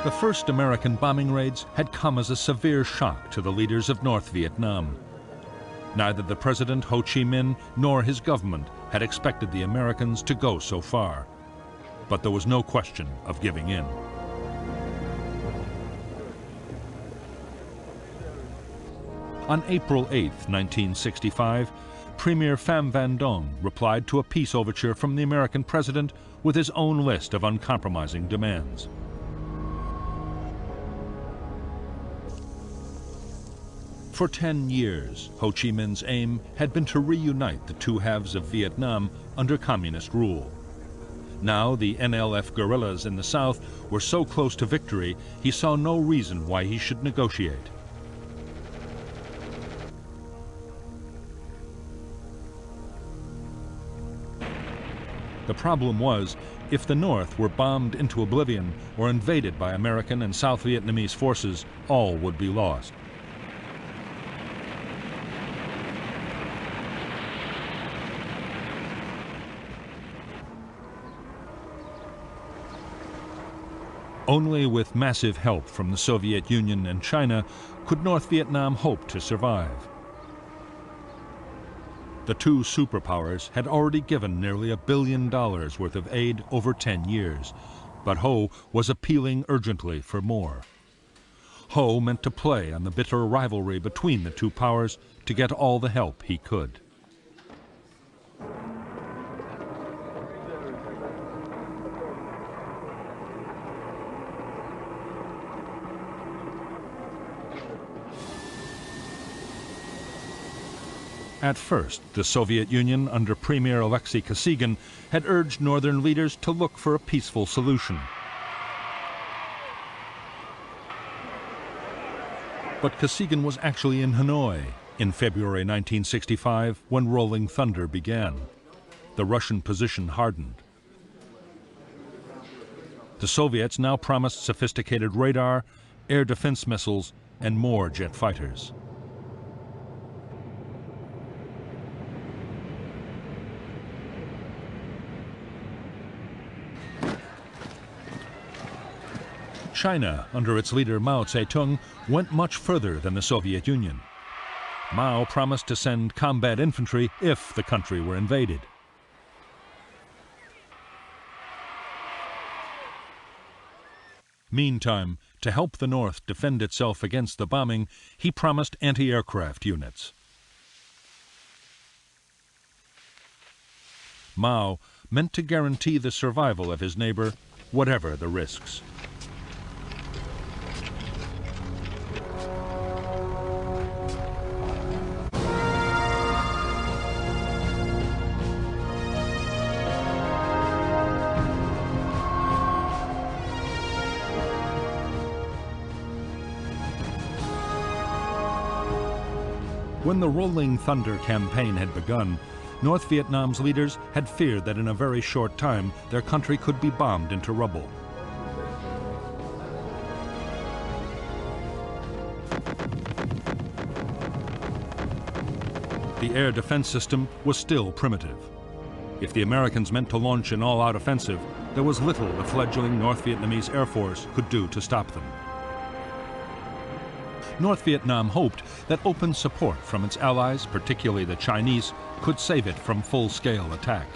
The first American bombing raids had come as a severe shock to the leaders of North Vietnam. Neither the President Ho Chi Minh nor his government had expected the Americans to go so far. But there was no question of giving in. On April 8, 1965, Premier Pham Van Dong replied to a peace overture from the American president with his own list of uncompromising demands. For 10 years, Ho Chi Minh's aim had been to reunite the two halves of Vietnam under communist rule. Now the NLF guerrillas in the south were so close to victory, he saw no reason why he should negotiate. The problem was, if the North were bombed into oblivion or invaded by American and South Vietnamese forces, all would be lost. Only with massive help from the Soviet Union and China could North Vietnam hope to survive. The two superpowers had already given nearly $1 billion worth of aid over 10 years, but Ho was appealing urgently for more. Ho meant to play on the bitter rivalry between the two powers to get all the help he could. At first, the Soviet Union under Premier Alexei Kosygin had urged northern leaders to look for a peaceful solution. But Kosygin was actually in Hanoi in February 1965 when Rolling Thunder began. The Russian position hardened. The Soviets now promised sophisticated radar, air defense missiles, and more jet fighters. China, under its leader Mao Zedong, went much further than the Soviet Union. Mao promised to send combat infantry if the country were invaded. Meantime, to help the North defend itself against the bombing, he promised anti-aircraft units. Mao meant to guarantee the survival of his neighbor, whatever the risks. When the Rolling Thunder campaign had begun, North Vietnam's leaders had feared that in a very short time their country could be bombed into rubble. The air defense system was still primitive. If the Americans meant to launch an all-out offensive, there was little the fledgling North Vietnamese Air Force could do to stop them. North Vietnam hoped that open support from its allies, particularly the Chinese, could save it from full-scale attack.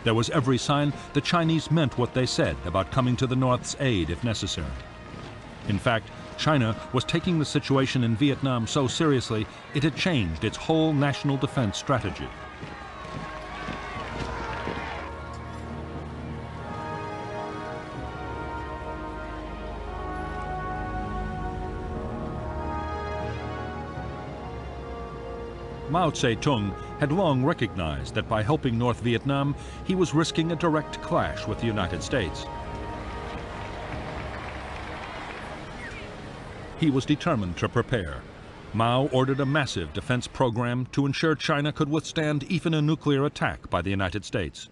There was every sign the Chinese meant what they said about coming to the North's aid if necessary. In fact, China was taking the situation in Vietnam so seriously it had changed its whole national defense strategy. Mao Zedong had long recognized that by helping North Vietnam, he was risking a direct clash with the United States. He was determined to prepare. Mao ordered a massive defense program to ensure China could withstand even a nuclear attack by the United States.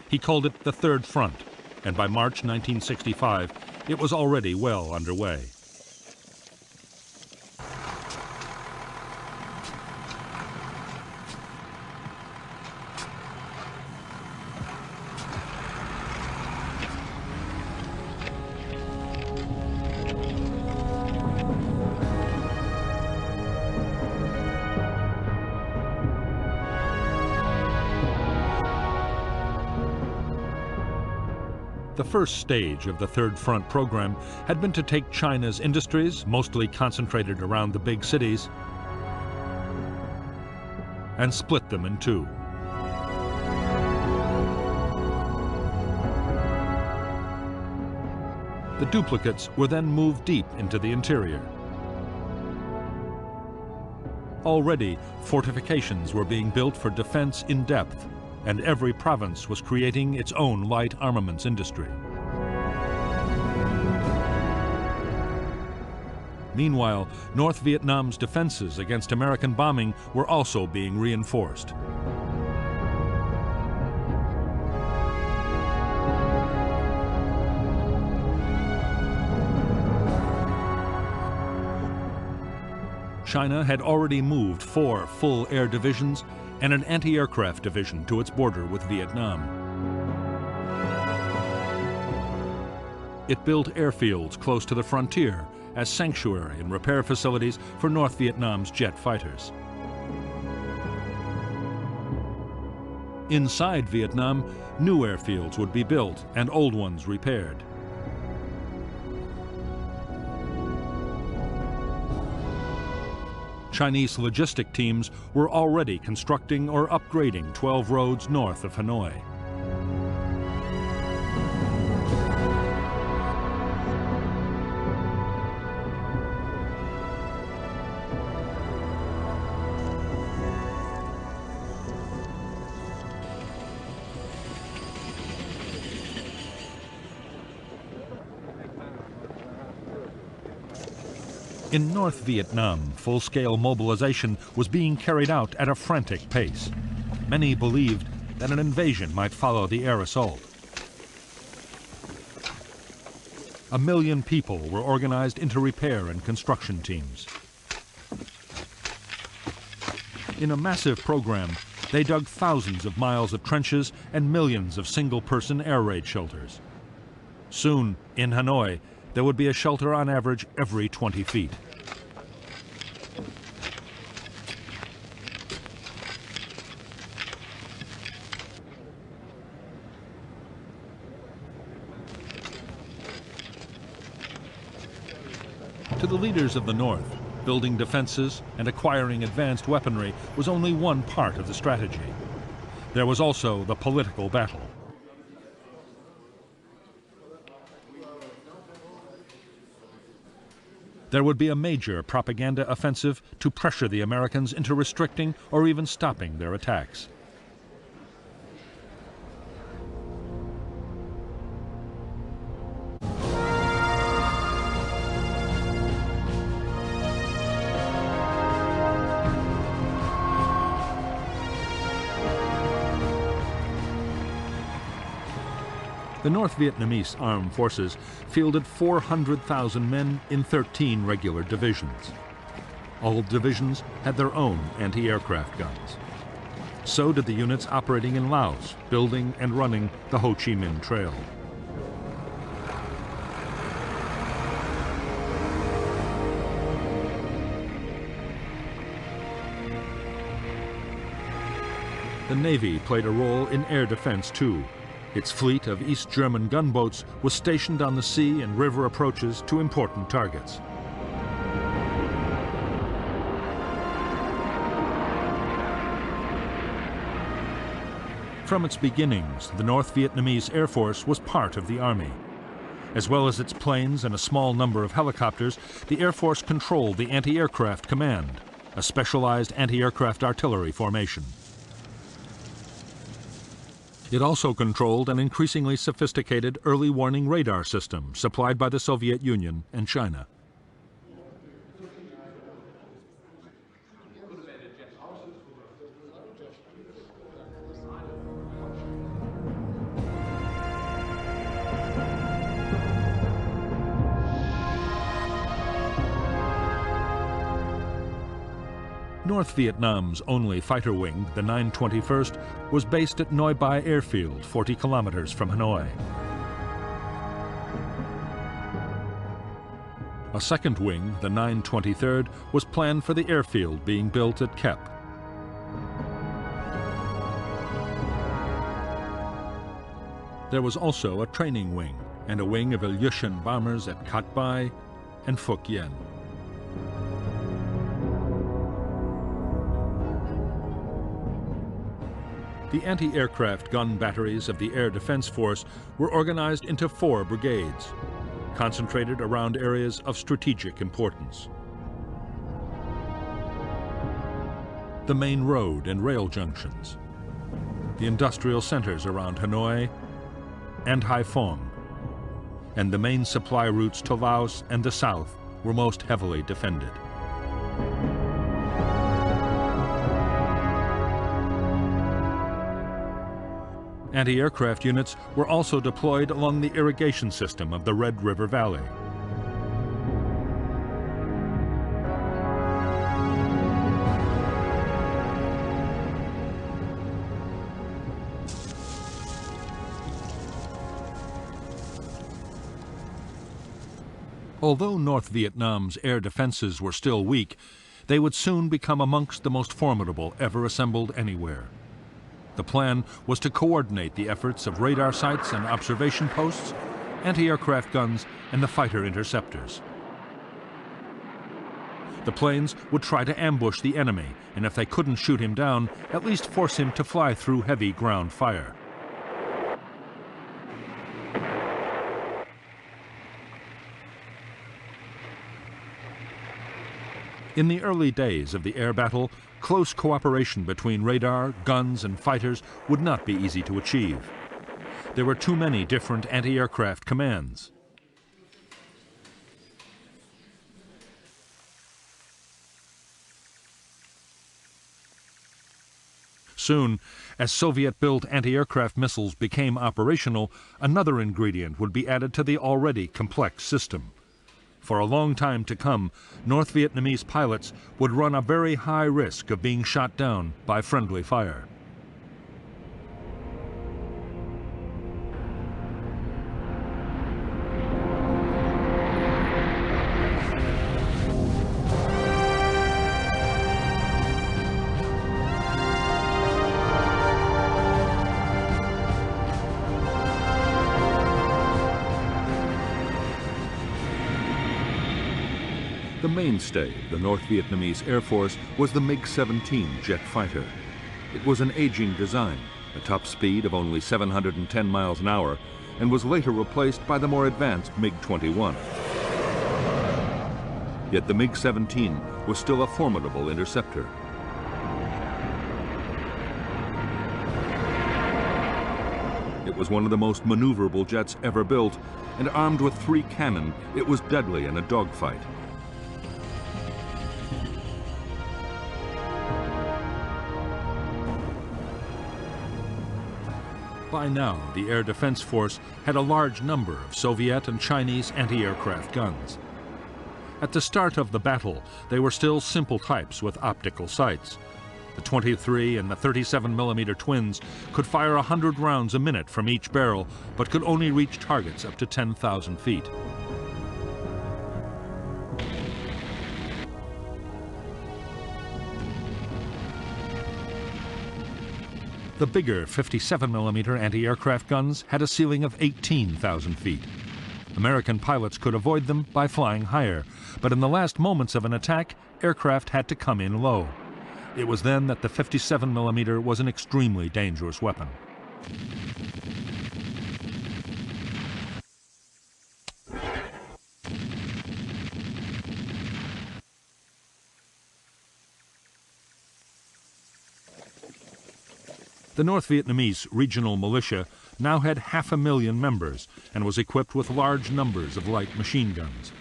He called it the Third Front, and by March 1965, it was already well underway. The first stage of the Third Front program had been to take China's industries, mostly concentrated around the big cities, and split them in two. The duplicates were then moved deep into the interior. Already, fortifications were being built for defense in depth, and every province was creating its own light armaments industry. Meanwhile, North Vietnam's defenses against American bombing were also being reinforced. China had already moved 4 full air divisions and an anti-aircraft division to its border with Vietnam. It built airfields close to the frontier as sanctuary and repair facilities for North Vietnam's jet fighters. Inside Vietnam, new airfields would be built and old ones repaired. Chinese logistic teams were already constructing or upgrading 12 roads north of Hanoi. In North Vietnam, full-scale mobilization was being carried out at a frantic pace. Many believed that an invasion might follow the air assault. 1 million people were organized into repair and construction teams. In a massive program, they dug thousands of miles of trenches and millions of single-person air raid shelters. Soon, in Hanoi, there would be a shelter on average every 20 feet. To the leaders of the North, building defenses and acquiring advanced weaponry was only one part of the strategy. There was also the political battle. There would be a major propaganda offensive to pressure the Americans into restricting or even stopping their attacks. The North Vietnamese armed forces fielded 400,000 men in 13 regular divisions. All divisions had their own anti-aircraft guns. So did the units operating in Laos, building and running the Ho Chi Minh Trail. The Navy played a role in air defense too. Its fleet of East German gunboats was stationed on the sea and river approaches to important targets. From its beginnings, the North Vietnamese Air Force was part of the Army. As well as its planes and a small number of helicopters, the Air Force controlled the Anti-Aircraft Command, a specialized anti-aircraft artillery formation. It also controlled an increasingly sophisticated early warning radar system supplied by the Soviet Union and China. North Vietnam's only fighter wing, the 921st, was based at Noi Bai Airfield, 40 kilometers from Hanoi. A second wing, the 923rd, was planned for the airfield being built at Kep. There was also a training wing and a wing of Ilyushin bombers at Cat Bai and Phuc Yen. The anti-aircraft gun batteries of the Air Defense Force were organized into 4 brigades, concentrated around areas of strategic importance. The main road and rail junctions, the industrial centers around Hanoi and Haiphong, and the main supply routes to Laos and the south were most heavily defended. Anti-aircraft units were also deployed along the irrigation system of the Red River Valley. Although North Vietnam's air defenses were still weak, they would soon become amongst the most formidable ever assembled anywhere. The plan was to coordinate the efforts of radar sites and observation posts, anti-aircraft guns, and the fighter interceptors. The planes would try to ambush the enemy, and if they couldn't shoot him down, at least force him to fly through heavy ground fire. In the early days of the air battle, close cooperation between radar, guns, and fighters would not be easy to achieve. There were too many different anti-aircraft commands. Soon, as Soviet-built anti-aircraft missiles became operational, another ingredient would be added to the already complex system. For a long time to come, North Vietnamese pilots would run a very high risk of being shot down by friendly fire. The mainstay of the North Vietnamese Air Force was the MiG-17 jet fighter. It was an aging design, a top speed of only 710 miles an hour, and was later replaced by the more advanced MiG-21. Yet the MiG-17 was still a formidable interceptor. It was one of the most maneuverable jets ever built, and armed with 3 cannon, it was deadly in a dogfight. By now, the Air Defense Force had a large number of Soviet and Chinese anti-aircraft guns. At the start of the battle, they were still simple types with optical sights. The 23 and the 37mm twins could fire 100 rounds a minute from each barrel, but could only reach targets up to 10,000 feet. The bigger 57mm anti-aircraft guns had a ceiling of 18,000 feet. American pilots could avoid them by flying higher, but in the last moments of an attack, aircraft had to come in low. It was then that the 57mm was an extremely dangerous weapon. The North Vietnamese regional militia now had 500,000 members and was equipped with large numbers of light machine guns.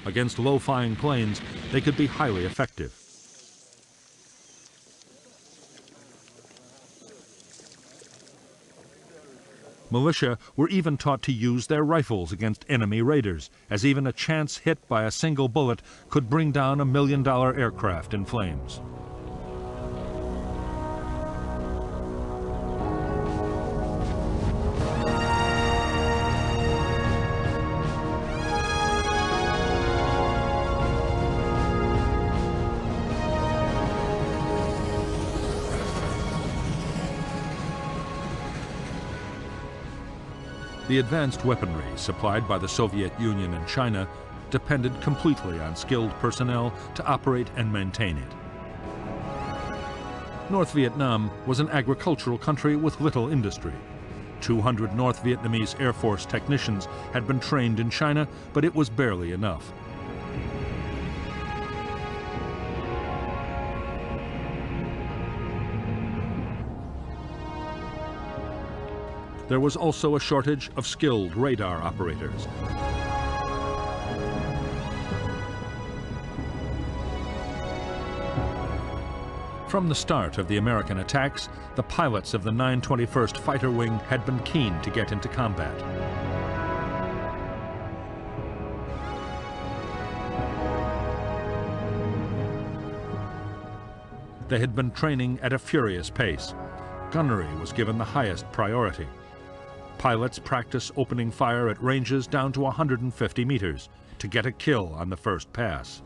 Against low-flying planes, they could be highly effective. Militia were even taught to use their rifles against enemy raiders, as even a chance hit by a single bullet could bring down $1 million aircraft in flames. The advanced weaponry supplied by the Soviet Union and China depended completely on skilled personnel to operate and maintain it. North Vietnam was an agricultural country with little industry. 200 North Vietnamese Air Force technicians had been trained in China, but it was barely enough. There was also a shortage of skilled radar operators. From the start of the American attacks, the pilots of the 921st Fighter Wing had been keen to get into combat. They had been training at a furious pace. Gunnery was given the highest priority. Pilots practice opening fire at ranges down to 150 meters to get a kill on the first pass.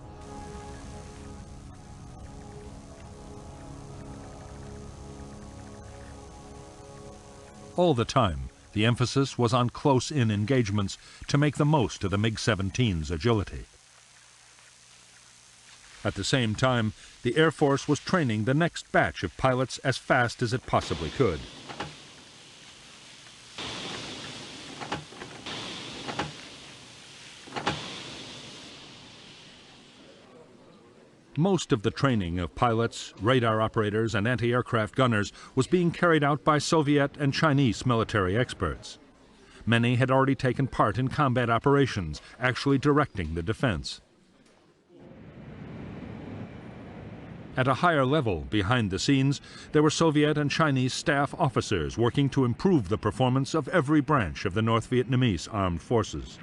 All the time, the emphasis was on close-in engagements to make the most of the MiG-17's agility. At the same time, the Air Force was training the next batch of pilots as fast as it possibly could. Most of the training of pilots, radar operators, and anti-aircraft gunners was being carried out by Soviet and Chinese military experts. Many had already taken part in combat operations, actually directing the defense. At a higher level, behind the scenes, there were Soviet and Chinese staff officers working to improve the performance of every branch of the North Vietnamese armed forces.